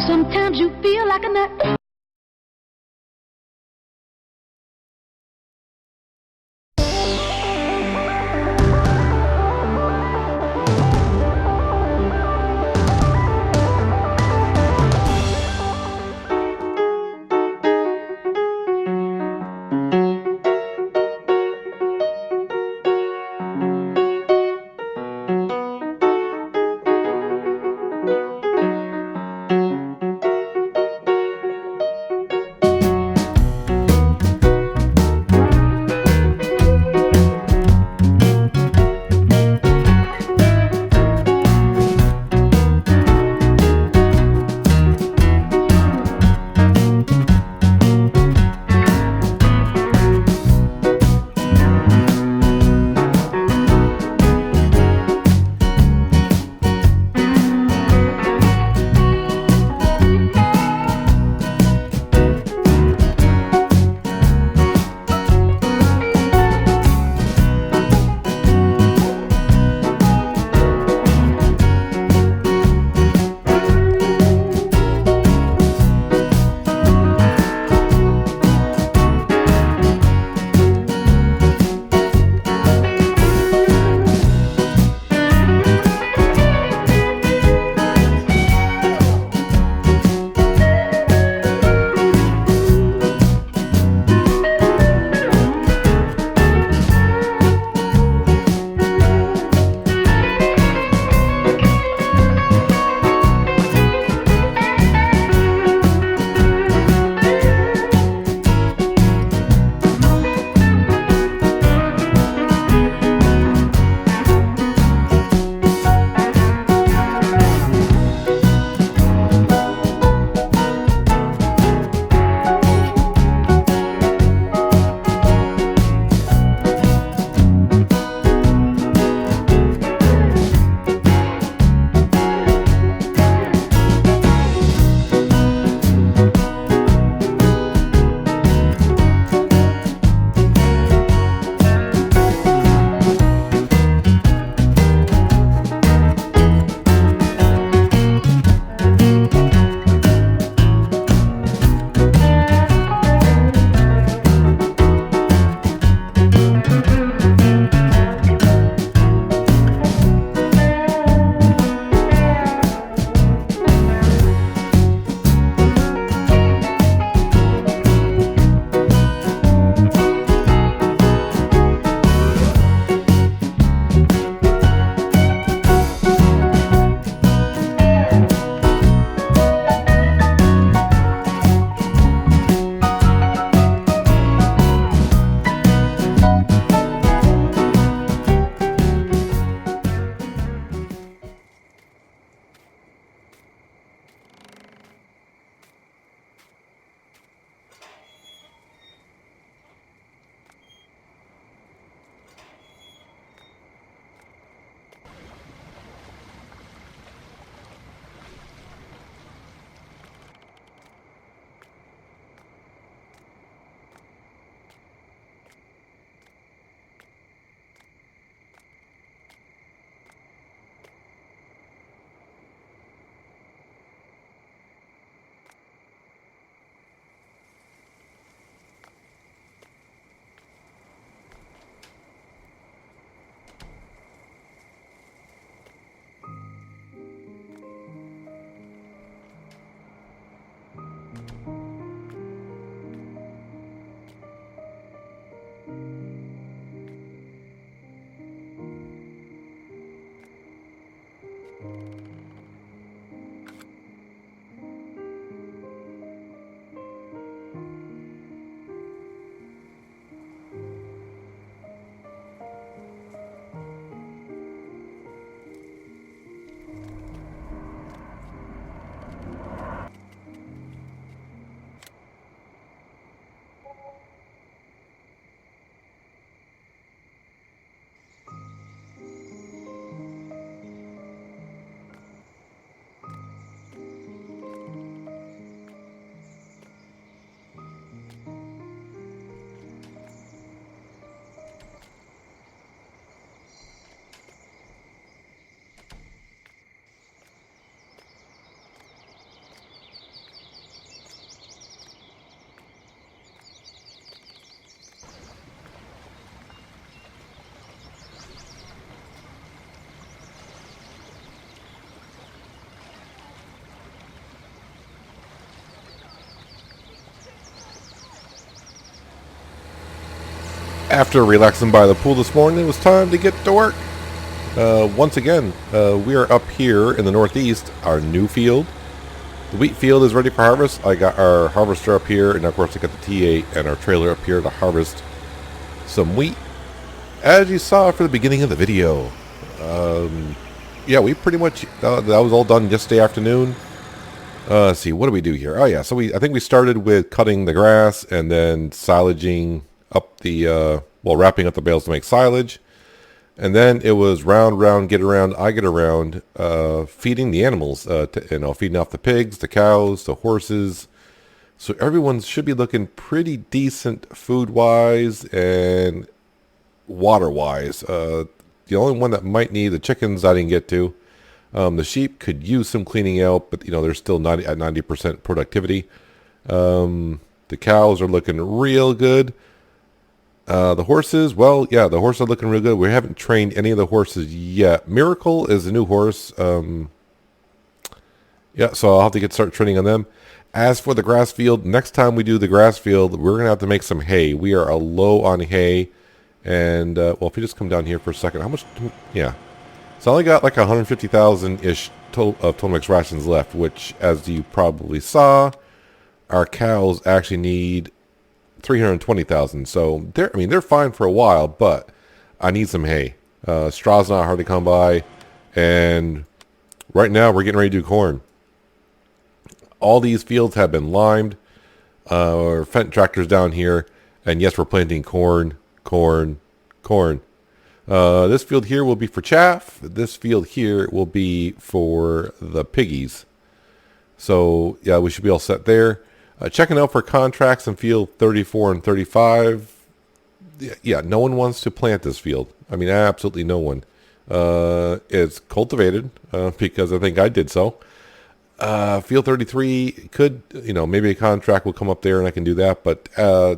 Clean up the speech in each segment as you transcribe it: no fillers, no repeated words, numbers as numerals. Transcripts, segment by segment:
Sometimes you feel like a nut. After relaxing by the pool this morning, it was time to get to work. Once again, we are up here in the northeast, our new field. The wheat field is ready for harvest. I got our harvester up here, and of course I got the T8 and our trailer up here to harvest some wheat. As you saw for the beginning of the video, yeah, we pretty much, that was all done yesterday afternoon. Let's see, what do we do here? Oh yeah, so I think we started with cutting the grass and then silaging up the, wrapping up the bales to make silage. And then it was round, get around, I get around, feeding the animals, feeding off the pigs, the cows, the horses. So everyone should be looking pretty decent food-wise and water-wise. The only one that might need, the chickens I didn't get to. The sheep could use some cleaning out, but they're still at 90% productivity. The cows are looking real good. The horses, well, yeah, the horses are looking real good. We haven't trained any of the horses yet. Miracle is a new horse. Yeah, so I'll have to start training on them. As for the grass field, next time we do the grass field, we're going to have to make some hay. We are low on hay. And, if we just come down here for a second, how much, yeah. So I only got like 150,000-ish total mix rations left, which, as you probably saw, our cows actually need 320,000. So they're fine for a while, but I need some hay. Straw's not hard to come by, and right now we're getting ready to do corn. All these fields have been limed. Fendt tractors down here, and yes, we're planting corn. This field here will be for chaff. This field here will be for the piggies. So yeah, we should be all set there. Checking out for contracts in field 34 and 35. Yeah, no one wants to plant this field. I mean, absolutely no one. It's cultivated because I think I did so. Field 33 could, maybe a contract will come up there and I can do that. But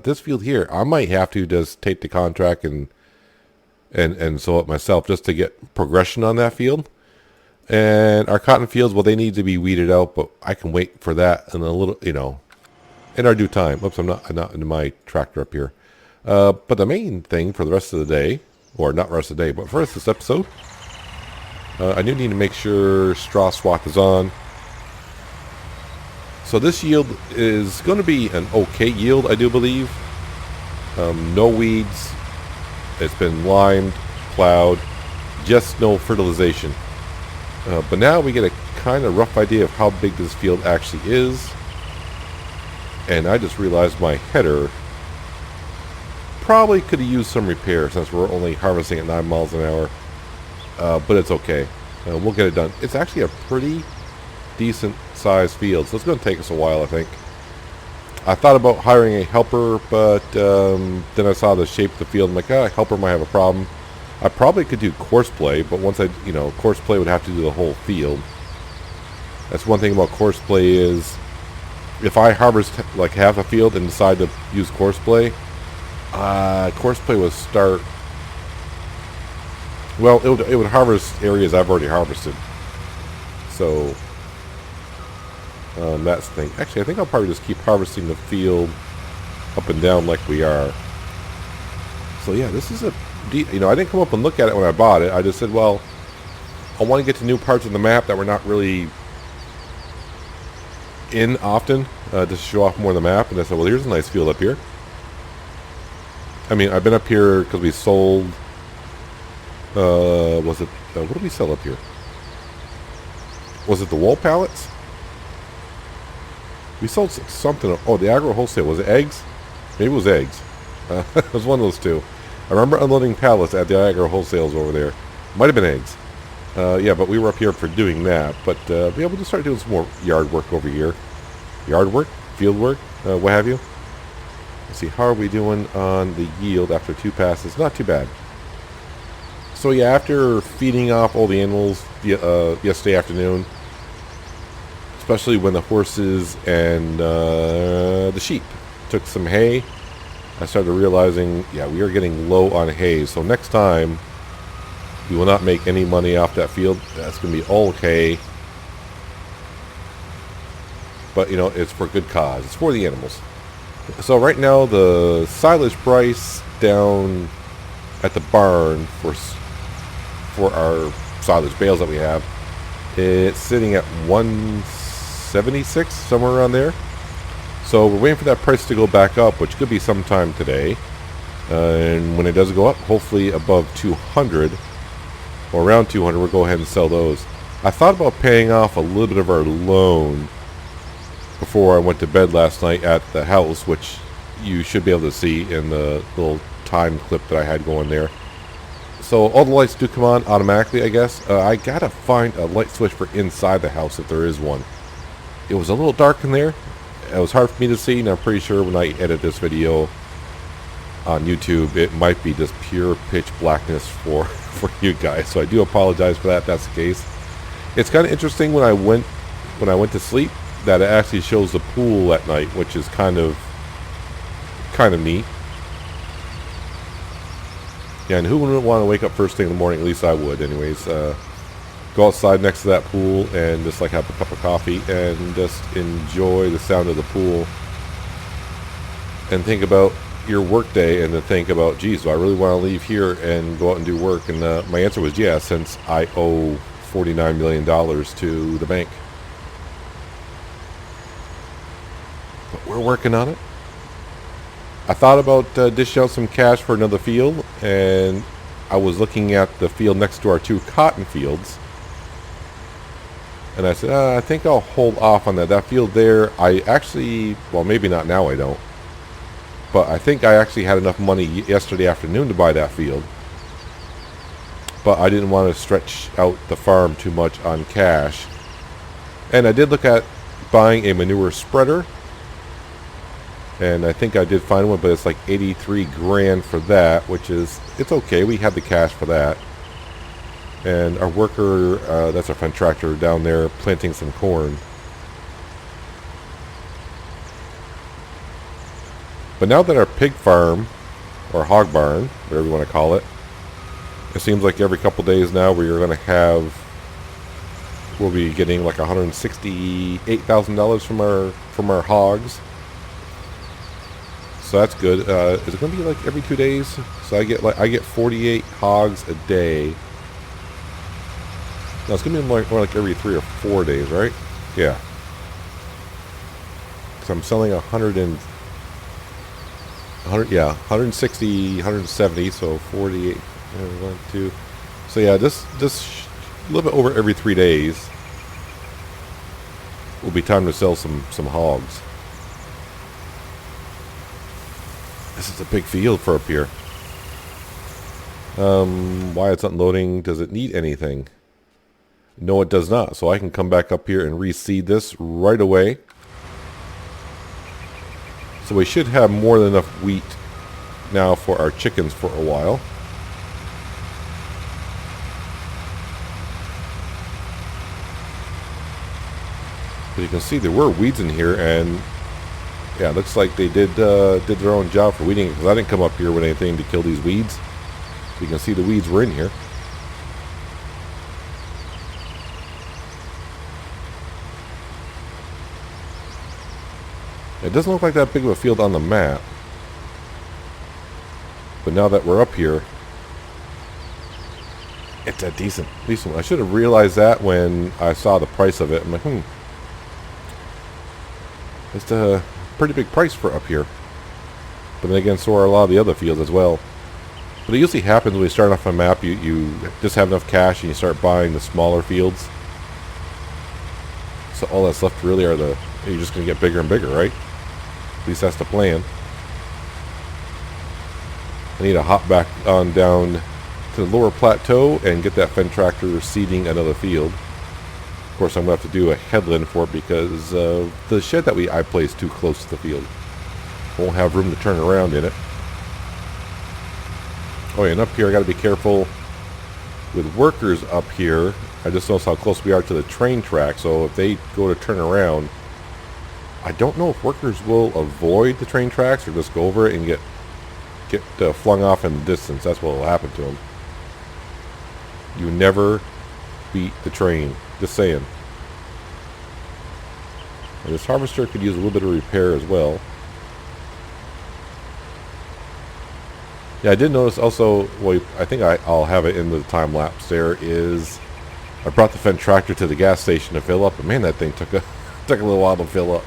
this field here, I might have to just take the contract and sow it myself just to get progression on that field. And our cotton fields, well, they need to be weeded out, but I can wait for that in a little, in our due time. Oops, I'm not in my tractor up here. But the main thing for the rest of the day, or not rest of the day, but for this episode, I do need to make sure straw swath is on. So this yield is going to be an okay yield, I do believe. No weeds. It's been limed, plowed, just no fertilization. But now we get a kind of rough idea of how big this field actually is. And I just realized my header probably could have used some repair since we're only harvesting at 9 miles an hour. But it's okay. We'll get it done. It's actually a pretty decent sized field, so it's going to take us a while, I think. I thought about hiring a helper, but then I saw the shape of the field. I'm like, a helper might have a problem. I probably could do course play, but once course play would have to do the whole field. That's one thing about course play is, if I harvest like half a field and decide to use course play would start. Well, it would harvest areas I've already harvested. So that's the thing. Actually, I think I'll probably just keep harvesting the field up and down like we are. So yeah, this is I didn't come up and look at it when I bought it. I just said, well, I want to get to new parts of the map that we're not really in often, to show off more of the map. And I said, well, here's a nice field up here. I mean, I've been up here because we sold, what did we sell up here? Was it the wool pallets? We sold something. Oh, the agro wholesale. Was it eggs? Maybe it was eggs. It was one of those two. I remember unloading pallets at the agro wholesales over there. Might have been eggs. Yeah, but we were up here for doing that. But be able to start doing some more yard work over here. Yard work? Field work? What have you? Let's see. How are we doing on the yield after 2 passes? Not too bad. So yeah, after feeding off all the animals yesterday afternoon, especially when the horses and the sheep took some hay, I started realizing, yeah, we are getting low on hay. So next time, we will not make any money off that field. That's going to be all hay. But, it's for good cause. It's for the animals. So right now the silage price down at the barn for our silage bales that we have, it's sitting at 176, somewhere around there. So we're waiting for that price to go back up, which could be sometime today. And when it does go up, hopefully above 200 or around 200, we'll go ahead and sell those. I thought about paying off a little bit of our loan before I went to bed last night at the house, which you should be able to see in the little time clip that I had going there. So all the lights do come on automatically, I guess. I gotta find a light switch for inside the house if there is one. It was a little dark in there. It was hard for me to see, and I'm pretty sure when I edit this video on YouTube, it might be just pure pitch blackness for you guys. So I do apologize for that if that's the case. It's kind of interesting when I went to sleep that it actually shows the pool at night, which is kind of neat. Yeah, and who wouldn't want to wake up first thing in the morning? At least I would, anyways. Go outside next to that pool and just like have a cup of coffee and just enjoy the sound of the pool and think about your work day, and to think about, geez, do I really want to leave here and go out and do work? And my answer was yes, since I owe $49 million to the bank. But we're working on it. I thought about dishing out some cash for another field, and I was looking at the field next to our 2 cotton fields, and I said, I think I'll hold off on that. That field there, I actually, well, maybe not now, I don't. But I think I actually had enough money yesterday afternoon to buy that field. But I didn't want to stretch out the farm too much on cash. And I did look at buying a manure spreader. And I think I did find one, but it's like 83 grand for that, which is, it's okay. We have the cash for that. And our worker, that's our front tractor down there planting some corn. But now that our pig farm, or hog barn, whatever you want to call it, it seems like every couple days now we're going to have, we'll be getting like $168,000 from our hogs. So that's good. Is it going to be like every 2 days? So I get 48 hogs a day. No, it's going to be more like every 3 or 4 days, right? Yeah. Because I'm selling 160, 170, so 48, 1, 2. So yeah, just a little bit over every 3 days will be time to sell some hogs. This is a big field for up here. Why it's not loading? Does it need anything? No, it does not. So I can come back up here and reseed this right away. So we should have more than enough wheat now for our chickens for a while. But you can see there were weeds in here, and yeah, it looks like they did their own job for weeding it, because I didn't come up here with anything to kill these weeds. So you can see the weeds were in here. It doesn't look like that big of a field on the map. But now that we're up here, it's a decent one. I should have realized that when I saw the price of it. I'm like, it's a pretty big price for up here. But then again, so are a lot of the other fields as well. But it usually happens when you start off a map, you just have enough cash and you start buying the smaller fields. So all that's left really are you're just going to get bigger and bigger, right? At least that's the plan. I need to hop back on down to the lower plateau and get that Fendt tractor seeding another field. Of course, I'm going to have to do a headland for it because the shed that I placed too close to the field. Won't have room to turn around in it. Oh yeah, and up here I got to be careful with workers up here. I just noticed how close we are to the train track, so if they go to turn around, I don't know if workers will avoid the train tracks or just go over it and get flung off in the distance. That's what will happen to them. You never beat the train. Just saying. And this harvester could use a little bit of repair as well. Yeah, I did notice also, well, I think I'll have it in the time lapse there, is I brought the Fendt tractor to the gas station to fill up, but man, that thing took a little while to fill up.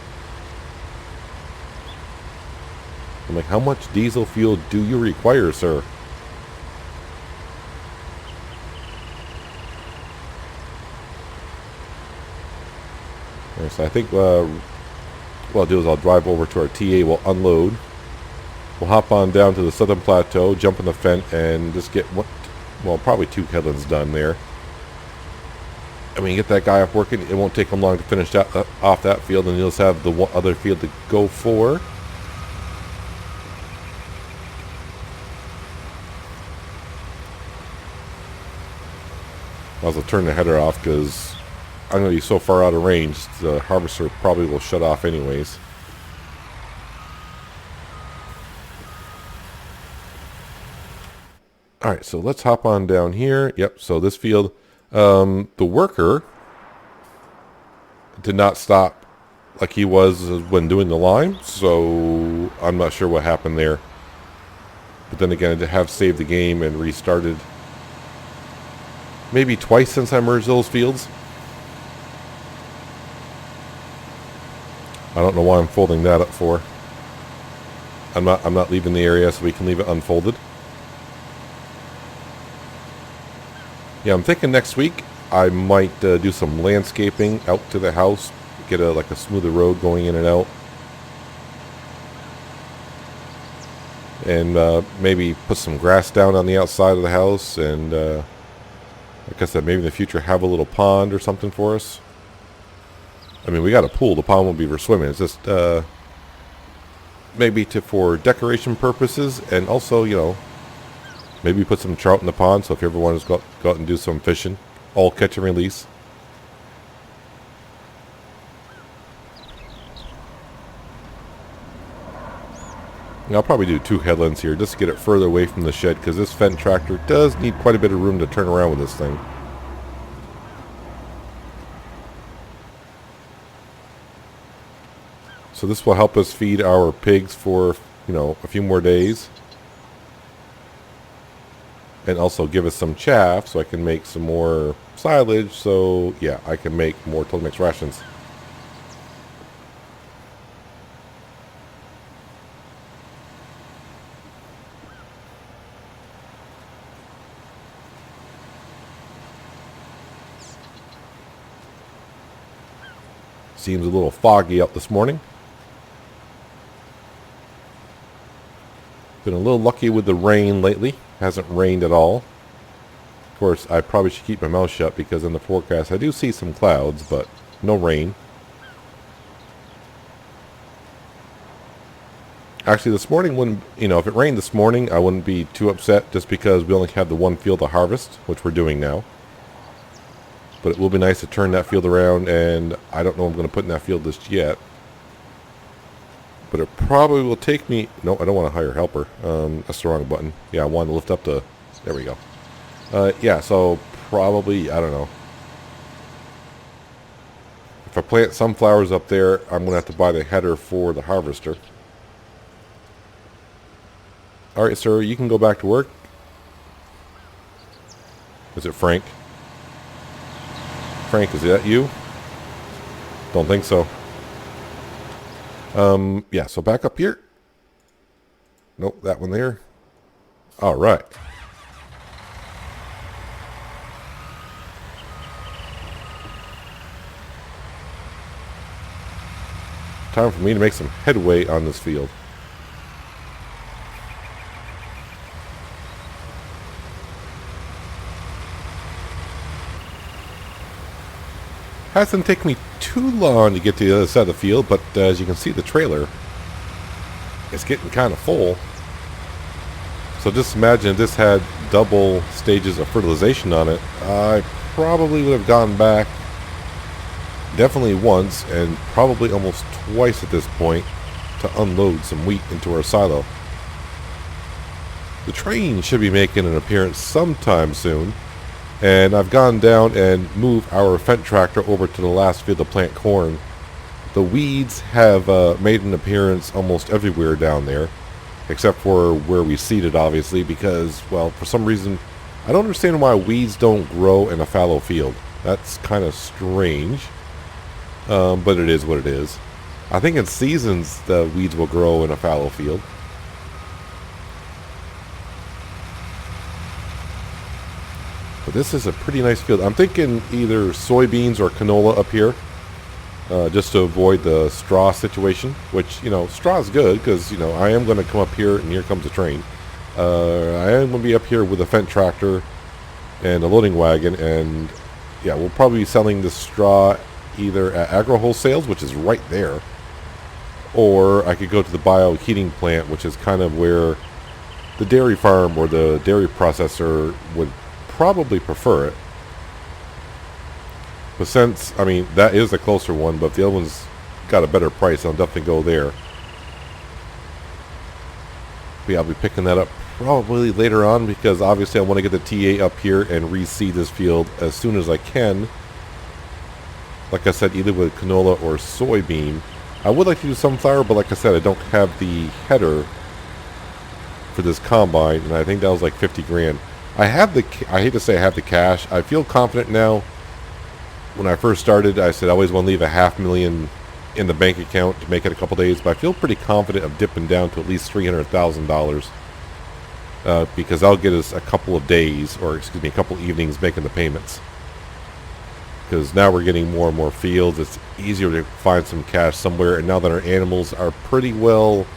I'm like, how much diesel fuel do you require, sir? Right, so I think what I'll do is I'll drive over to our TA, we'll unload. We'll hop on down to the Southern Plateau, jump in the Fendt, and just get, well, probably 2 headlands done there. I mean, get that guy up working. It won't take him long to finish that, off that field, and you'll just have the other field to go for. I'll also turn the header off because I'm going to be so far out of range, the harvester probably will shut off anyways. Alright, so let's hop on down here. Yep, so this field, the worker did not stop like he was when doing the lime, so I'm not sure what happened there. But then again, I have saved the game and restarted maybe twice since I merged those fields. I don't know why I'm folding that up for. I'm not leaving the area, so we can leave it unfolded. Yeah, I'm thinking next week I might do some landscaping out to the house, get like a smoother road going in and out, and maybe put some grass down on the outside of the house, and like I said, maybe in the future have a little pond or something for us. I mean, we got a pool. The pond won't be for swimming. It's just maybe for decoration purposes, and also, you know, maybe put some trout in the pond, so if you ever want to go out and do some fishing, all catch and release. And I'll probably do 2 headlands here just to get it further away from the shed, because this Fendt tractor does need quite a bit of room to turn around with this thing. So this will help us feed our pigs for, you know, a few more days. And also give us some chaff so I can make some more silage. So yeah, I can make more Total Mix rations. Seems a little foggy out this morning. Been a little lucky with the rain lately. Hasn't rained at all. Of course, I probably should keep my mouth shut because in the forecast I do see some clouds, but no rain. Actually, this morning wouldn't, you know, if it rained this morning, I wouldn't be too upset just because we only have the one field to harvest, which we're doing now. But it will be nice to turn that field around, and I don't know what I'm going to put in that field just yet. But it probably will take me... No, I don't want to hire a helper. That's the wrong button. Yeah, I want to lift up the... There we go. Yeah, so probably, I don't know. If I plant sunflowers up there, I'm going to have to buy the header for the harvester. Alright, sir, you can go back to work. Is it Frank? Frank, is that you? Don't think so. Yeah, so back up here. Nope, that one there. All right. Time for me to make some headway on this field. Hasn't taken me too long to get to the other side of the field, but as you can see, the trailer is getting kind of full. So just imagine if this had double stages of fertilization on it, I probably would have gone back definitely once and probably almost twice at this point to unload some wheat into our silo. The train should be making an appearance sometime soon. And I've gone down and moved our Fendt tractor over to the last field to plant corn. The weeds have made an appearance almost everywhere down there. except for where we seeded, obviously, because, well, for some reason, I don't understand why weeds don't grow in a fallow field. That's kind of strange, but it is what it is. I think in seasons the weeds will grow in a fallow field. But this is a pretty nice field. I'm thinking either soybeans or canola up here, just to avoid the straw situation, which, you know, straw is good because, you know, I am going to come up here and here comes the train. I am going to be up here with a Fendt tractor and a loading wagon, and yeah, we'll probably be selling the straw either at Agro Wholesales, which is right there, or I could go to the bio heating plant, which is kind of where the dairy farm or the dairy processor would probably prefer it. But since, I mean, that is the closer one, but if the other one's got a better price, I'll definitely go there. But yeah, I'll be picking that up probably later on, because obviously I want to get the TA up here and reseed this field as soon as I can. Like I said, either with canola or soybean. I would like to do sunflower, but like I said, I don't have the header for this combine, and I think that was like 50 grand. I hate to say I have the cash. I feel confident now. When I first started, I said I always want to leave $500,000 in the bank account to make it a couple days, but I feel pretty confident of dipping down to at least $300,000, because I'll get us a couple of days, or excuse me, a couple evenings making the payments. Because now we're getting more and more fields, it's easier to find some cash somewhere, and now that our animals are pretty well,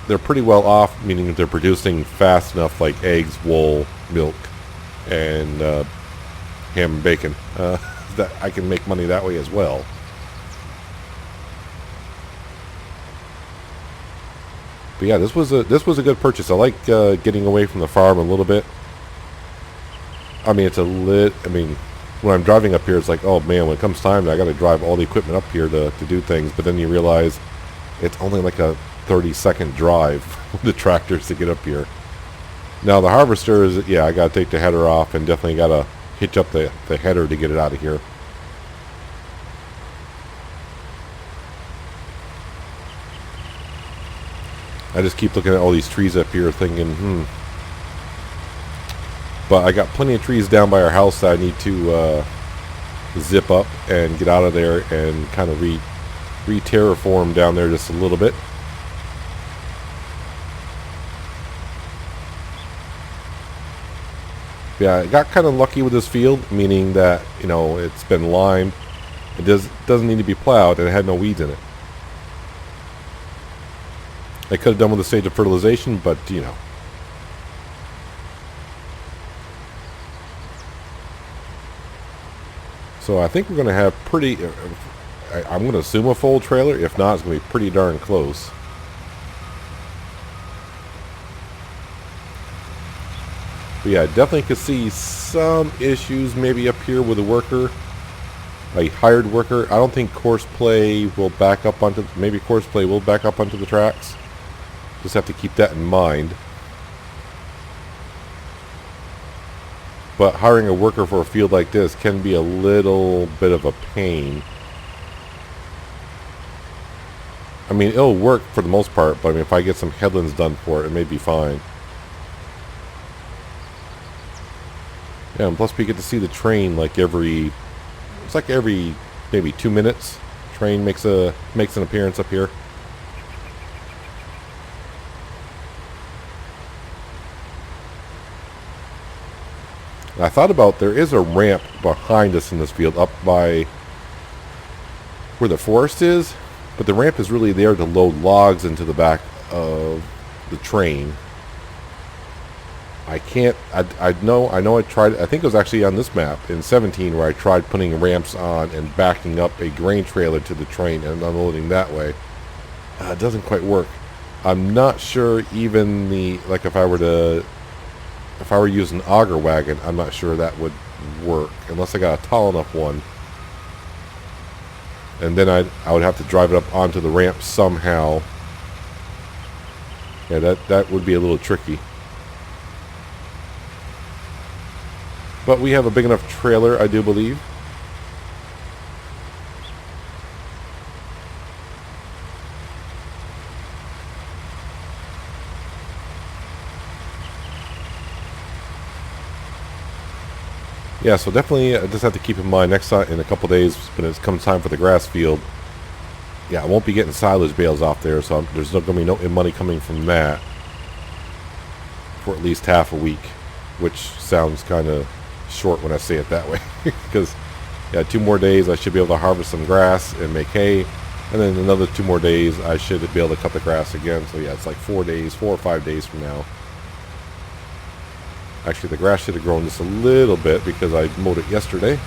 they're pretty well off, meaning that they're producing fast enough, like eggs, wool, milk, and ham and bacon, that I can make money that way as well. But yeah, this was a good purchase. I like getting away from the farm a little bit. I mean, when I'm driving up here, it's like, oh man, when it comes time, I got to drive all the equipment up here to do things. But then you realize it's only like a 30-second drive with the tractors to get up here. Now the harvester is, yeah, I got to take the header off and definitely got to hitch up the header to get it out of here. I just keep looking at all these trees up here thinking, But I got plenty of trees down by our house that I need to zip up and get out of there and kind of re-terraform down there just a little bit. Yeah, I got kind of lucky with this field, meaning that, you know, it's been limed. It doesn't need to be plowed, and it had no weeds in it. I could have done with a stage of fertilization, but, you know. So I think we're going to have pretty, I'm going to assume a full trailer. If not, it's going to be pretty darn close. But yeah, I definitely could see some issues maybe up here with a worker, a hired worker. I don't think Courseplay will back up onto, maybe Courseplay will back up onto the tracks. Just have to keep that in mind. But hiring a worker for a field like this can be a little bit of a pain. I mean, it'll work for the most part, but I mean, if I get some headlands done for it, it may be fine. Yeah, and plus we get to see the train like it's like every maybe 2 minutes. Train makes an appearance up here. I thought about, there is a ramp behind us in this field up by where the forest is, but the ramp is really there to load logs into the back of the train. I know I tried, I think it was actually on this map in 17 where I tried putting ramps on and backing up a grain trailer to the train and unloading that way. It doesn't quite work. I'm not sure even like if I were using an auger wagon, I'm not sure that would work unless I got a tall enough one. And then I would have to drive it up onto the ramp somehow. Yeah, that would be a little tricky. But we have a big enough trailer, I do believe. Yeah, so definitely just have to keep in mind next time in a couple days when it comes time for the grass field. Yeah, I won't be getting silage bales off there, so there's going to be no money coming from that for at least half a week, which sounds kind of short when I say it that way. Because, yeah, 2 more days I should be able to harvest some grass and make hay, and then another 2 more days I should be able to cut the grass again. So yeah, it's like 4 or 5 days from now. Actually, the grass should have grown just a little bit because I mowed it yesterday.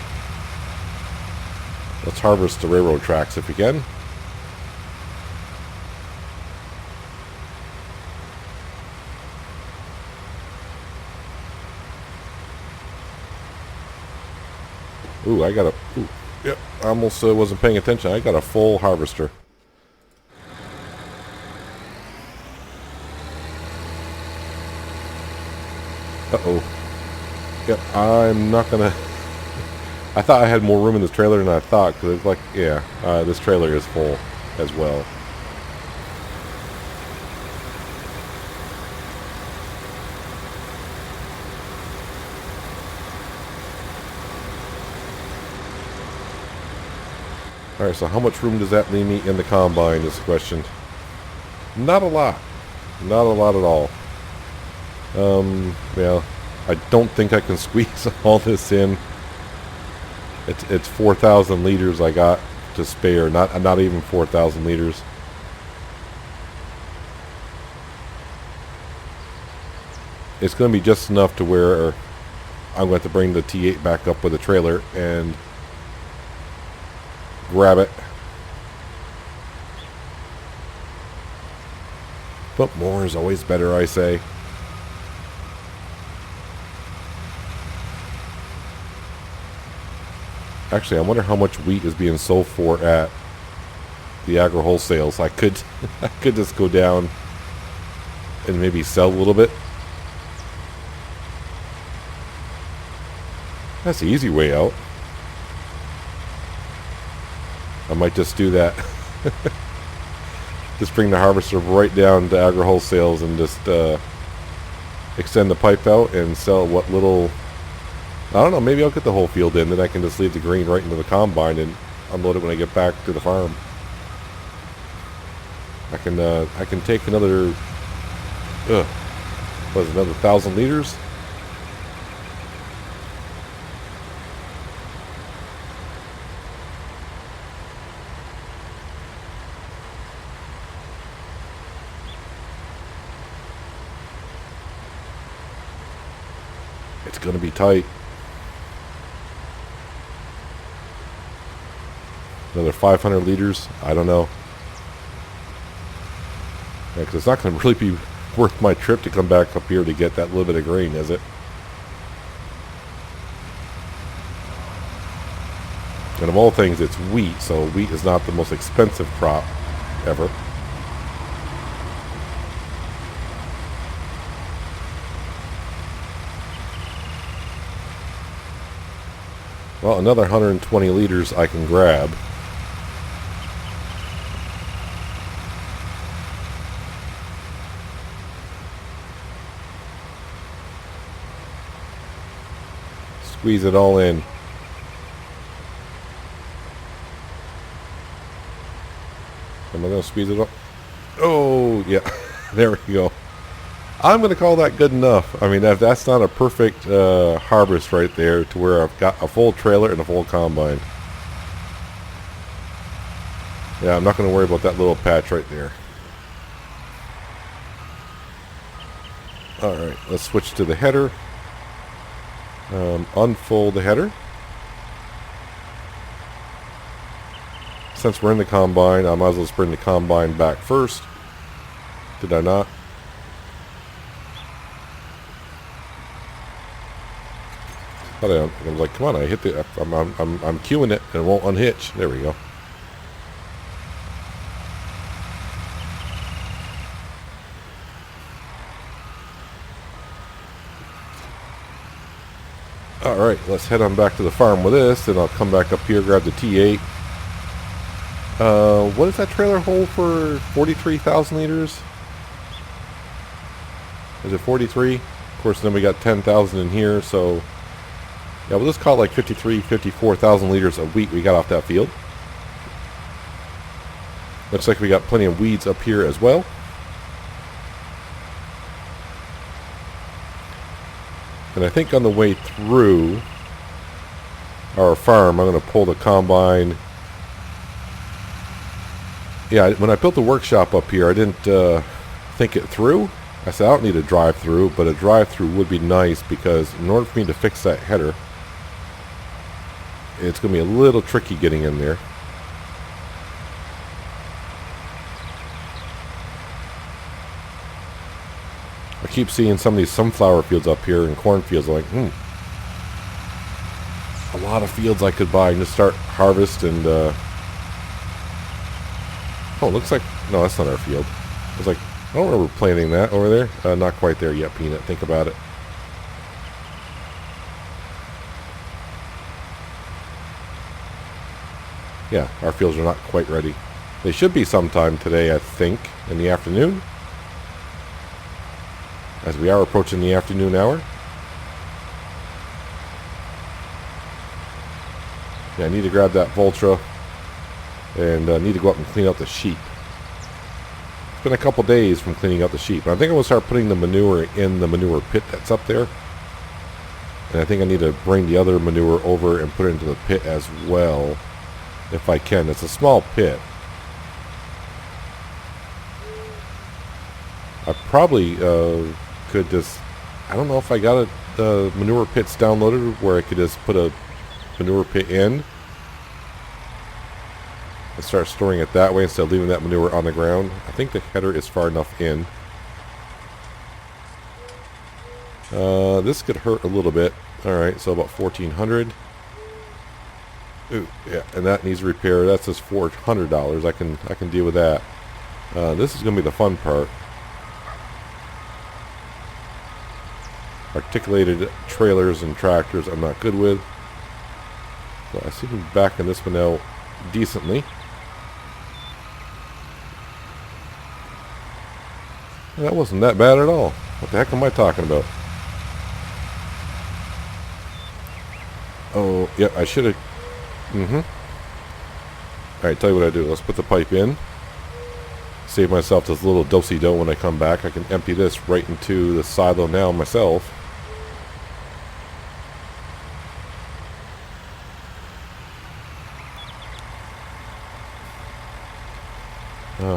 Let's harvest the railroad tracks if we can. Ooh, I got a... Ooh, yep, I almost wasn't paying attention. I got a full harvester. Uh-oh. Yep, I'm not gonna... I thought I had more room in this trailer than I thought, because it's like, yeah, this trailer is full as well. Alright, so how much room does that leave me in the combine is the question. Not a lot. Not a lot at all. Yeah, I don't think I can squeeze all this in. It's 4,000 liters I got to spare, not even 4,000 liters. It's going to be just enough to where I'm going to have to bring the T8 back up with the trailer and grab it. But more is always better, I say. Actually, I wonder how much wheat is being sold for at the agro wholesales. I could just go down and maybe sell a little bit. That's the easy way out. I might just do that. Just bring the harvester right down to agro wholesales and just extend the pipe out and sell what little... I don't know, maybe I'll get the whole field in, then I can just leave the green right into the combine and unload it when I get back to the farm. I can take another, what is it, another 1,000 liters? It's going to be tight. Another 500 liters? I don't know. Yeah, because it's not going to really be worth my trip to come back up here to get that little bit of grain, is it? And of all things, it's wheat, so wheat is not the most expensive crop ever. Well, another 120 liters I can grab. Squeeze it all in. Am I going to squeeze it up? Oh, yeah. There we go. I'm going to call that good enough. I mean, that's not a perfect harvest right there to where I've got a full trailer and a full combine. Yeah, I'm not going to worry about that little patch right there. Alright, let's switch to the header. Unfold the header. Since we're in the combine, I might as well just bring the combine back first. Did I not? I was like, come on! I hit the. I'm queuing it and it won't unhitch. There we go. All right, let's head on back to the farm with this, then I'll come back up here, grab the T8. What does that trailer hold for 43,000 liters? Is it 43? Of course, then we got 10,000 in here, so Yeah, we'll just call it like 53, 54,000 liters of wheat we got off that field. Looks like we got plenty of weeds up here as well. And I think on the way through our farm, I'm going to pull the combine. Yeah, when I built the workshop up here, I didn't think it through. I said I don't need a drive-through, but a drive-through would be nice because in order for me to fix that header, it's going to be a little tricky getting in there. I keep seeing some of these sunflower fields up here and cornfields. I'm like, a lot of fields I could buy and just start harvest and oh, it looks like, no, that's not our field. I was like, I don't remember planting that over there. Not quite there yet, Peanut. Think about it. Yeah, our fields are not quite ready. They should be sometime today, I think, in the afternoon. As we are approaching the afternoon hour. Yeah, I need to grab that Voltra and need to go up and clean out the sheep. It's been a couple days from cleaning out the sheep. And I think I'm going to start putting the manure in the manure pit that's up there. And I think I need to bring the other manure over and put it into the pit as well, if I can. It's a small pit. I probably could just, I don't know if I got the manure pits downloaded where I could just put a manure pit in and start storing it that way instead of leaving that manure on the ground. I think the header is far enough in. This could hurt a little bit. Alright, so about 1,400. Ooh, yeah, and that needs repair. That's just $400. I can deal with that. This is going to be the fun part. Articulated trailers and tractors I'm not good with. But I seem to be backing this one out decently. That wasn't that bad at all. What the heck am I talking about? Oh, yeah, I should have... Alright, tell you what I do. Let's put the pipe in. Save myself this little do-si-do when I come back. I can empty this right into the silo now myself.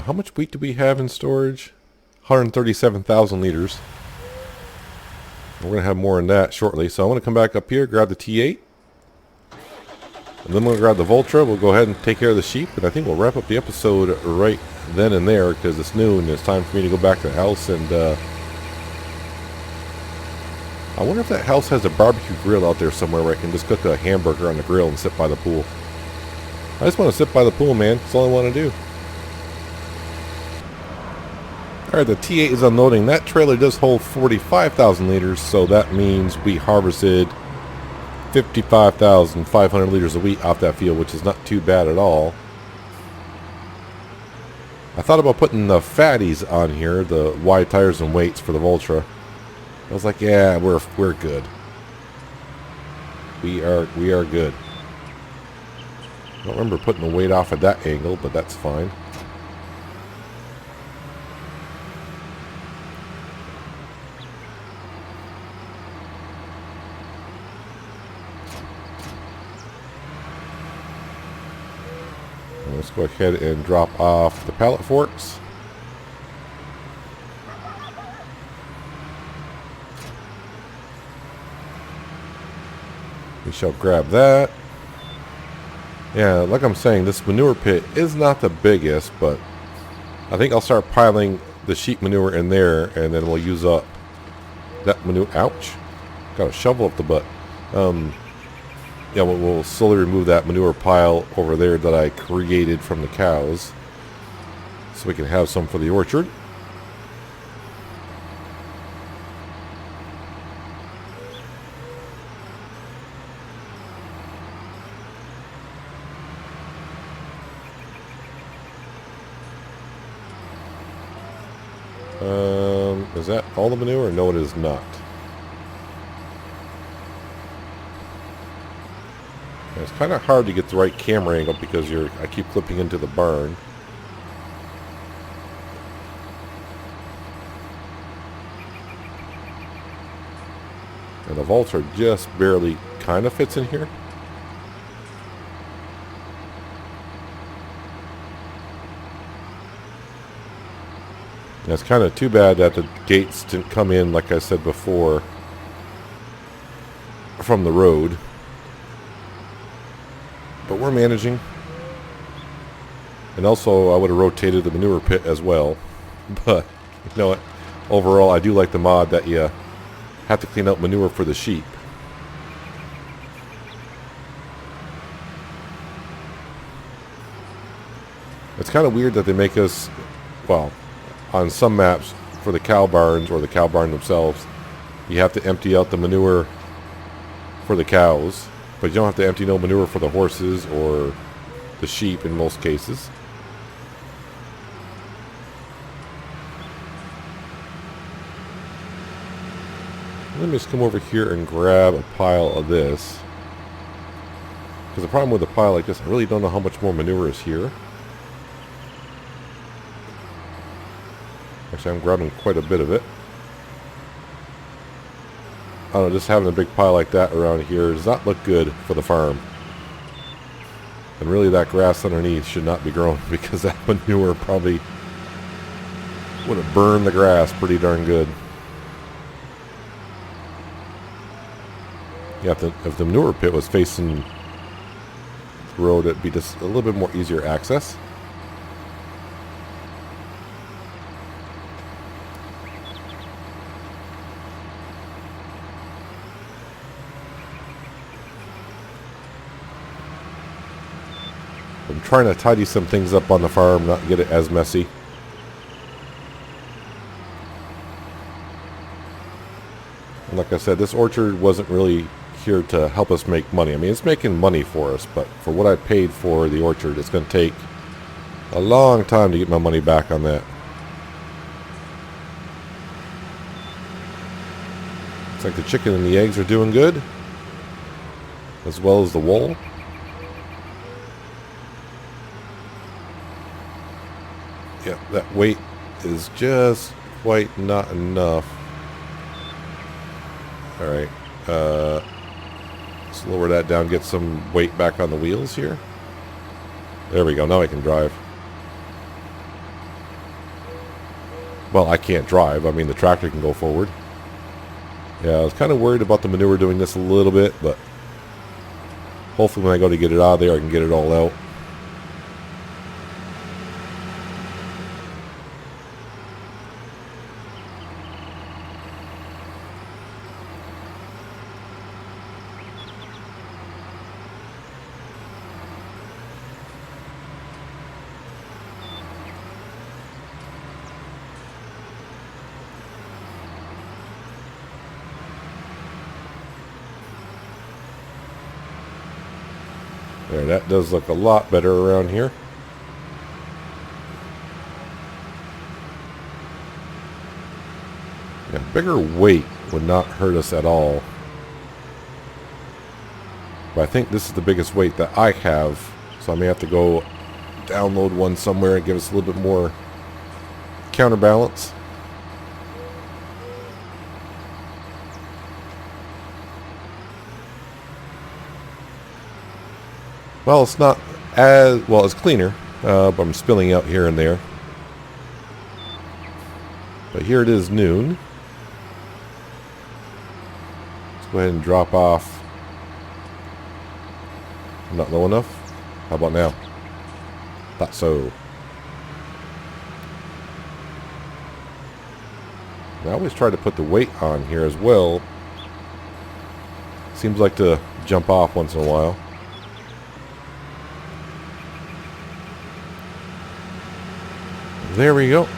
How much wheat do we have in storage? 137,000 liters. We're going to have more than that shortly. So I'm going to come back up here, grab the T8. And then I'm going to grab the Voltra. We'll go ahead and take care of the sheep. And I think we'll wrap up the episode right then and there because it's noon. It's time for me to go back to the house. And I wonder if that house has a barbecue grill out there somewhere where I can just cook a hamburger on the grill and sit by the pool. I just want to sit by the pool, man. That's all I want to do. Alright, the T8 is unloading. That trailer does hold 45,000 liters, so that means we harvested 55,500 liters of wheat off that field, which is not too bad at all. I thought about putting the fatties on here, the wide tires and weights for the Voltra. I was like, yeah, we're good. We are good. I don't remember putting the weight off at that angle, but that's fine. Let's go ahead and drop off the pallet forks. We shall grab that. Yeah, like I'm saying, this manure pit is not the biggest, but I think I'll start piling the sheep manure in there, and then we'll use up that manure. Ouch. Got a shovel up the butt. Yeah, we'll slowly remove that manure pile over there that I created from the cows, so we can have some for the orchard. Is that all the manure? No, it is not. kind of hard to get the right camera angle because I keep flipping into the barn. And the Valter just barely kind of fits in here. And it's kind of too bad that the gates didn't come in, like I said before, from the road. But we're managing. And also, I would have rotated the manure pit as well. But, you know what? Overall, I do like the mod that you have to clean up manure for the sheep. It's kind of weird that they make us, well, on some maps for the cow barns or the cow barn themselves, you have to empty out the manure for the cows, but you don't have to empty no manure for the horses or the sheep in most cases. Let me just come over here and grab a pile of this. Because the problem with a pile like this, I really don't know how much more manure is here. Actually, I'm grabbing quite a bit of it. I don't know, just having a big pile like that around here does not look good for the farm. And really that grass underneath should not be growing because that manure probably would have burned the grass pretty darn good. Yeah, if the manure pit was facing the road, it'd be just a little bit more easier access. I'm trying to tidy some things up on the farm, not get it as messy. And like I said, this orchard wasn't really here to help us make money. I mean, it's making money for us, but for what I paid for the orchard, it's going to take a long time to get my money back on that. Looks like the chicken and the eggs are doing good, as well as the wool. Yeah, that weight is just quite not enough. Alright, let's lower that down, get some weight back on the wheels here. There we go, now I can drive. Well, I can't drive, I mean the tractor can go forward. Yeah, I was kind of worried about the manure doing this a little bit, but hopefully when I go to get it out of there, I can get it all out. There, that does look a lot better around here. Yeah, bigger weight would not hurt us at all. But I think this is the biggest weight that I have, so I may have to go download one somewhere and give us a little bit more counterbalance. Well, it's not as, well, it's cleaner, but I'm spilling out here and there. But here it is noon. Let's go ahead and drop off. Not low enough? How about now? Thought so. I always try to put the weight on here as well. Seems like to jump off once in a while. There we go.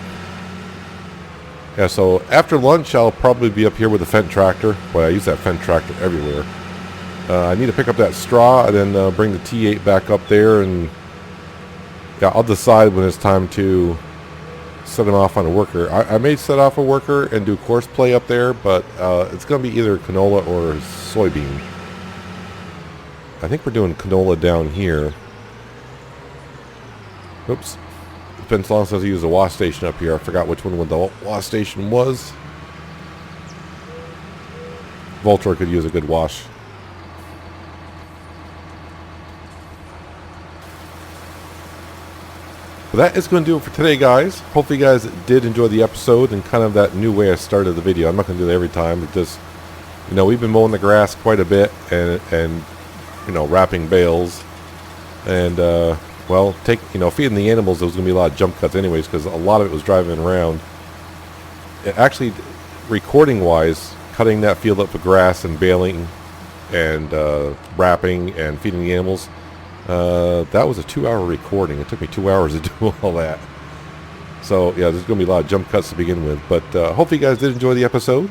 Yeah, so after lunch, I'll probably be up here with the Fendt tractor. Well, I use that Fendt tractor everywhere. I need to pick up that straw and then bring the T8 back up there, and yeah, I'll decide when it's time to set him off on a worker. I may set off a worker and do course play up there, but it's going to be either canola or soybean. I think we're doing canola down here. Oops. It's been so long since I used the wash station up here. I forgot which one the wash station was. Voltor could use a good wash. But that is going to do it for today, guys. Hopefully you guys did enjoy the episode and kind of that new way I started the video. I'm not going to do that every time. It just, you know, we've been mowing the grass quite a bit and you know, wrapping bales. And, well, feeding the animals, there was going to be a lot of jump cuts anyways because a lot of it was driving around. Actually, recording-wise, cutting that field up with grass and baling and wrapping and feeding the animals, that was a 2-hour recording. It took me 2 hours to do all that. So, yeah, there's going to be a lot of jump cuts to begin with. But hopefully you guys did enjoy the episode.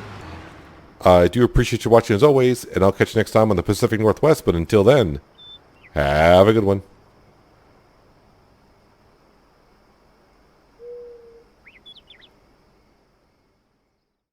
I do appreciate you watching as always, and I'll catch you next time on the Pacific Northwest. But until then, have a good one.